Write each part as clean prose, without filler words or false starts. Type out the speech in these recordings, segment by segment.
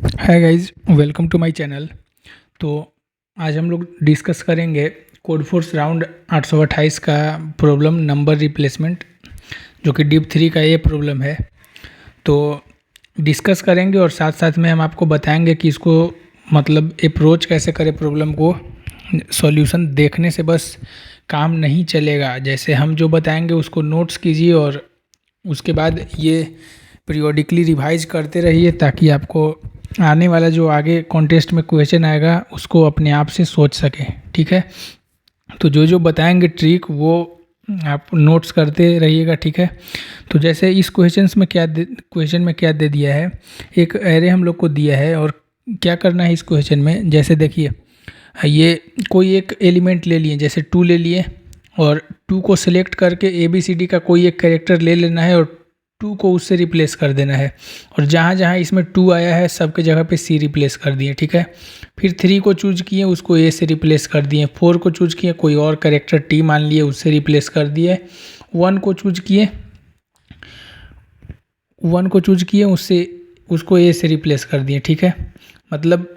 Hi guys, welcome to my channel. तो आज हम लोग डिस्कस करेंगे कोड फोर्स राउंड 828 का प्रॉब्लम नंबर रिप्लेसमेंट, जो कि डिप 3 का ये प्रॉब्लम है। तो डिस्कस करेंगे और साथ साथ में हम आपको बताएंगे कि इसको मतलब अप्रोच कैसे करें प्रॉब्लम को। सॉल्यूशन देखने से बस काम नहीं चलेगा, जैसे हम जो बताएंगे उसको नोट्स कीजिए और उसके बाद ये पीरियोडिकली रिवाइज करते रहिए, ताकि आपको आने वाला जो आगे कॉन्टेस्ट में क्वेश्चन आएगा उसको अपने आप से सोच सकें। ठीक है, तो जो जो बताएंगे ट्रिक वो आप नोट्स करते रहिएगा। ठीक है, तो जैसे इस क्वेश्चन में क्या दे दिया है, एक एरे हम लोग को दिया है और क्या करना है इस क्वेश्चन में। जैसे देखिए, ये कोई एक एलिमेंट ले लिए, जैसे 2 ले लिए और 2 को सिलेक्ट करके ABCD का कोई एक कैरेक्टर ले लेना है और 2 को उससे रिप्लेस कर देना है। और जहाँ जहाँ इसमें 2 आया है सबके जगह पे C रिप्लेस कर दिए। ठीक है, फिर 3 को चूज किए, उसको A से रिप्लेस कर दिए। 4 को चूज किए, कोई और कैरेक्टर T मान लिए, उससे रिप्लेस कर दिए। 1 को चूज किए, उससे उसको A से रिप्लेस कर दिए। ठीक है, मतलब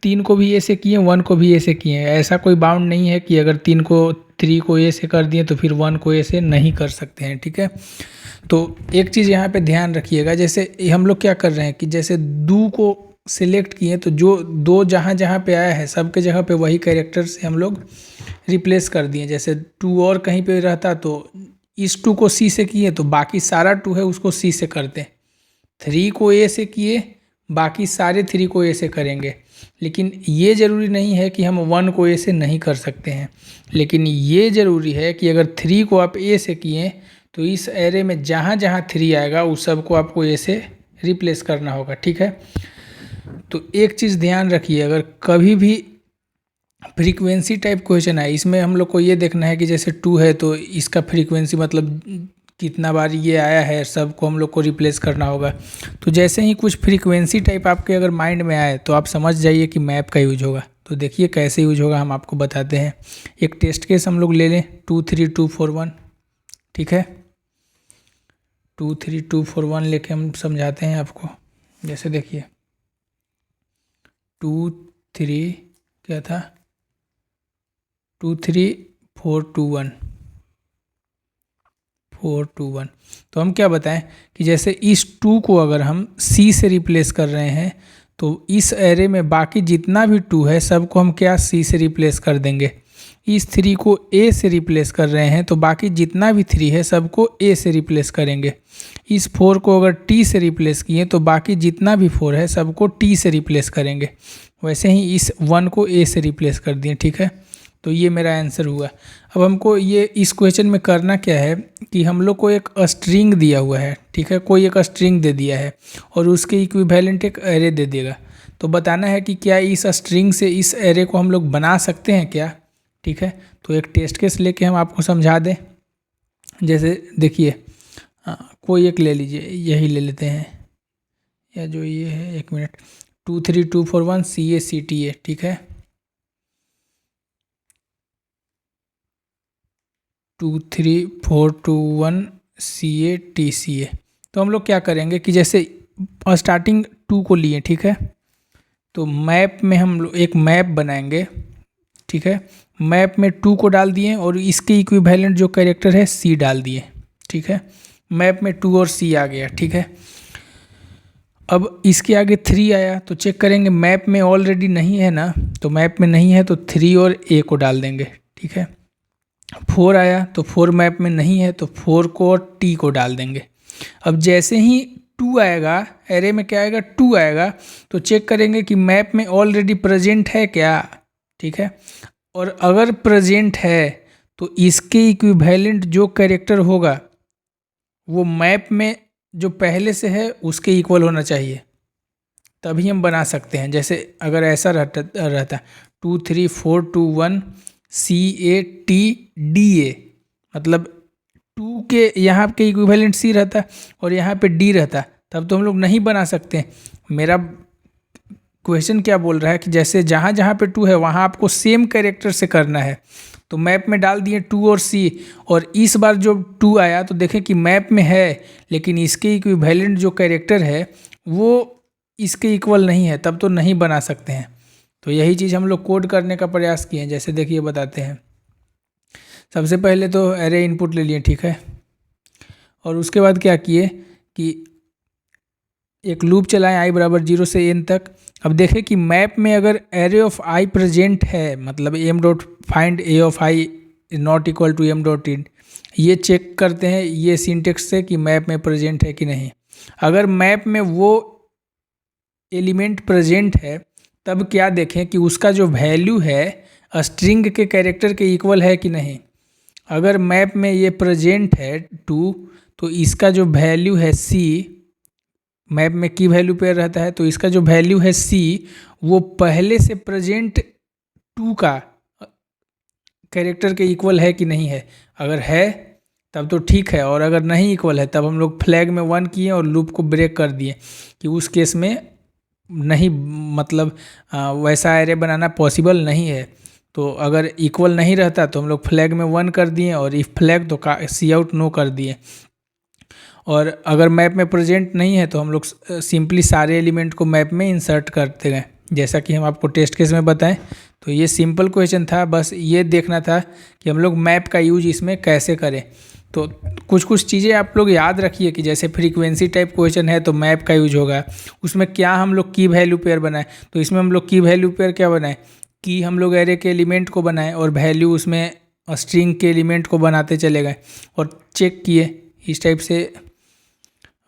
3 को भी A से किए, 1 को भी A से किए। ऐसा कोई बाउंड नहीं है कि अगर 3 को A से कर दिए तो फिर 1 को A से नहीं कर सकते हैं। ठीक है, तो एक चीज़ यहाँ पे ध्यान रखिएगा, जैसे हम लोग क्या कर रहे हैं कि जैसे 2 को सिलेक्ट किए तो जो 2 जहाँ जहाँ पे आया है सबके जगह पे वही कैरेक्टर से हम लोग रिप्लेस कर दिए। जैसे 2 और कहीं पे रहता तो इस 2 को C से किए तो बाकी सारा 2 है उसको C से करते। 3 को A से किए, बाकी सारे 3 को A से करेंगे। लेकिन ये ज़रूरी नहीं है कि हम 1 को A से नहीं कर सकते हैं, लेकिन ये ज़रूरी है कि अगर 3 को आप A से किए तो इस एरे में जहाँ जहाँ 3 आएगा उस सबको आपको A से रिप्लेस करना होगा। ठीक है, तो एक चीज़ ध्यान रखिए, अगर कभी भी फ्रीक्वेंसी टाइप क्वेश्चन है, इसमें हम लोग को ये देखना है कि जैसे 2 है तो इसका फ्रीक्वेंसी मतलब कितना बार ये आया है, सबको हम लोग को रिप्लेस करना होगा। तो जैसे ही कुछ फ्रीक्वेंसी टाइप आपके अगर माइंड में आए तो आप समझ जाइए कि मैप का यूज होगा। तो देखिए कैसे यूज होगा, हम आपको बताते हैं। एक टेस्ट केस हम लोग ले लें, 2 3 2 4 1। ठीक है, 2 3 2 4 1 लेके हम समझाते हैं आपको। जैसे देखिए 2 3 क्या था, 2 3 4 2 1 4 2 1। तो हम क्या बताएं कि जैसे इस 2 को अगर हम C से रिप्लेस कर रहे हैं तो इस एरे में बाकी जितना भी 2 है सबको हम क्या C से रिप्लेस कर देंगे। इस 3 को A से रिप्लेस कर रहे हैं तो बाकी जितना भी 3 है सबको A से रिप्लेस करेंगे। इस 4 को अगर T से रिप्लेस किए तो बाकी जितना भी 4 है सबको T से रिप्लेस करेंगे। वैसे ही इस 1 को A से रिप्लेस कर दिए। ठीक है, तो ये मेरा आंसर हुआ। अब हमको ये इस क्वेश्चन में करना क्या है कि हम लोग को एक स्ट्रिंग दिया हुआ है। ठीक है, कोई एक स्ट्रिंग दे दिया है और उसके इक्विवेलेंट एक एरे दे देगा। तो बताना है कि क्या इस स्ट्रिंग से इस एरे को हम लोग बना सकते हैं क्या। ठीक है, तो एक टेस्ट केस लेके हम आपको समझा दें। जैसे देखिए, कोई एक ले लीजिए, यही ले लेते हैं, या जो ये है, 1 मिनट, 2 3 2 4 1 CA. ठीक है, 2 3 4 2 1 CA. तो हम लोग क्या करेंगे कि जैसे स्टार्टिंग 2 को लिए, ठीक है, तो मैप में हम लोग एक मैप बनाएंगे। ठीक है, मैप में 2 को डाल दिए और इसके इक्विवेलेंट जो कैरेक्टर है C डाल दिए। ठीक है, मैप में 2 और C आ गया। ठीक है, अब इसके आगे 3 आया तो चेक करेंगे मैप में ऑलरेडी नहीं है ना, तो मैप में नहीं है तो 3 और A को डाल देंगे। ठीक है, 4 आया तो 4 मैप में नहीं है तो 4 को और T को डाल देंगे। अब जैसे ही 2 आएगा, एरे में क्या आएगा, 2 आएगा, तो चेक करेंगे कि मैप में ऑलरेडी प्रेजेंट है क्या। ठीक है, और अगर प्रेजेंट है तो इसके इक्विवेलेंट जो कैरेक्टर होगा वो मैप में जो पहले से है उसके इक्वल होना चाहिए, तभी हम बना सकते हैं। जैसे अगर ऐसा रहता 2 3 4 2 1 CATDA, मतलब 2 के यहाँ के इक्विवेलेंट C रहता और यहाँ पे D रहता, तब तो हम लोग नहीं बना सकते। मेरा क्वेश्चन क्या बोल रहा है कि जैसे जहाँ जहाँ पे 2 है वहाँ आपको सेम कैरेक्टर से करना है। तो मैप में डाल दिए 2 और C, और इस बार जो 2 आया तो देखें कि मैप में है लेकिन इसके इक्विवेलेंट जो कैरेक्टर है वो इसके इक्वल नहीं है तब तो नहीं बना सकते हैं। तो यही चीज़ हम लोग कोड करने का प्रयास किए हैं। जैसे देखिए बताते हैं। सबसे पहले तो एरे इनपुट ले लिए, ठीक है, और उसके बाद क्या किए कि एक लूप चलाएं i बराबर 0 से n तक। अब देखें कि मैप में अगर एरे ऑफ i प्रेजेंट है, मतलब m dot find a of i not equal to m dot int, ये चेक करते हैं ये सिंटेक्स से कि मैप में प्रेजेंट है कि नहीं। अगर मैप में वो एलिमेंट प्रेजेंट है तब क्या देखें कि उसका जो वैल्यू है स्ट्रिंग के कैरेक्टर के इक्वल है कि नहीं। अगर मैप में ये प्रेजेंट है 2 तो इसका जो वैल्यू है c, मैप में की वैल्यू पेयर रहता है, तो इसका जो वैल्यू है c वो पहले से प्रेजेंट 2 का कैरेक्टर के इक्वल है कि नहीं है। अगर है तब तो ठीक है, और अगर नहीं इक्वल है तब हम लोग फ्लैग में 1 किए और लूप को ब्रेक कर दिए कि उस केस में नहीं, मतलब वैसा एरे बनाना पॉसिबल नहीं है। तो अगर इक्वल नहीं रहता तो हम लोग फ्लैग में 1 कर दिए, और इफ फ्लैग तो सी आउट नो कर दिए। और अगर मैप में प्रेजेंट नहीं है तो हम लोग सिंपली सारे एलिमेंट को मैप में इंसर्ट करते गए, जैसा कि हम आपको टेस्ट केस में बताएं। तो ये सिंपल क्वेश्चन था, बस ये देखना था कि हम लोग मैप का यूज इसमें कैसे करें। तो कुछ कुछ चीज़ें आप लोग याद रखिए कि जैसे फ्रीक्वेंसी टाइप क्वेश्चन है तो मैप का यूज होगा। उसमें क्या हम लोग की वैल्यू पेयर बनाए, तो इसमें हम लोग की वैल्यू पेयर क्या बनाए कि हम लोग एरे के एलिमेंट को बनाए और वैल्यू उसमें स्ट्रिंग के एलिमेंट को बनाते चले गए और चेक किए। इस टाइप से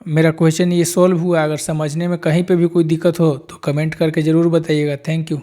मेरा क्वेश्चन ये सॉल्व हुआ। अगर समझने में कहीं पे भी कोई दिक्कत हो तो कमेंट करके ज़रूर बताइएगा। Thank you.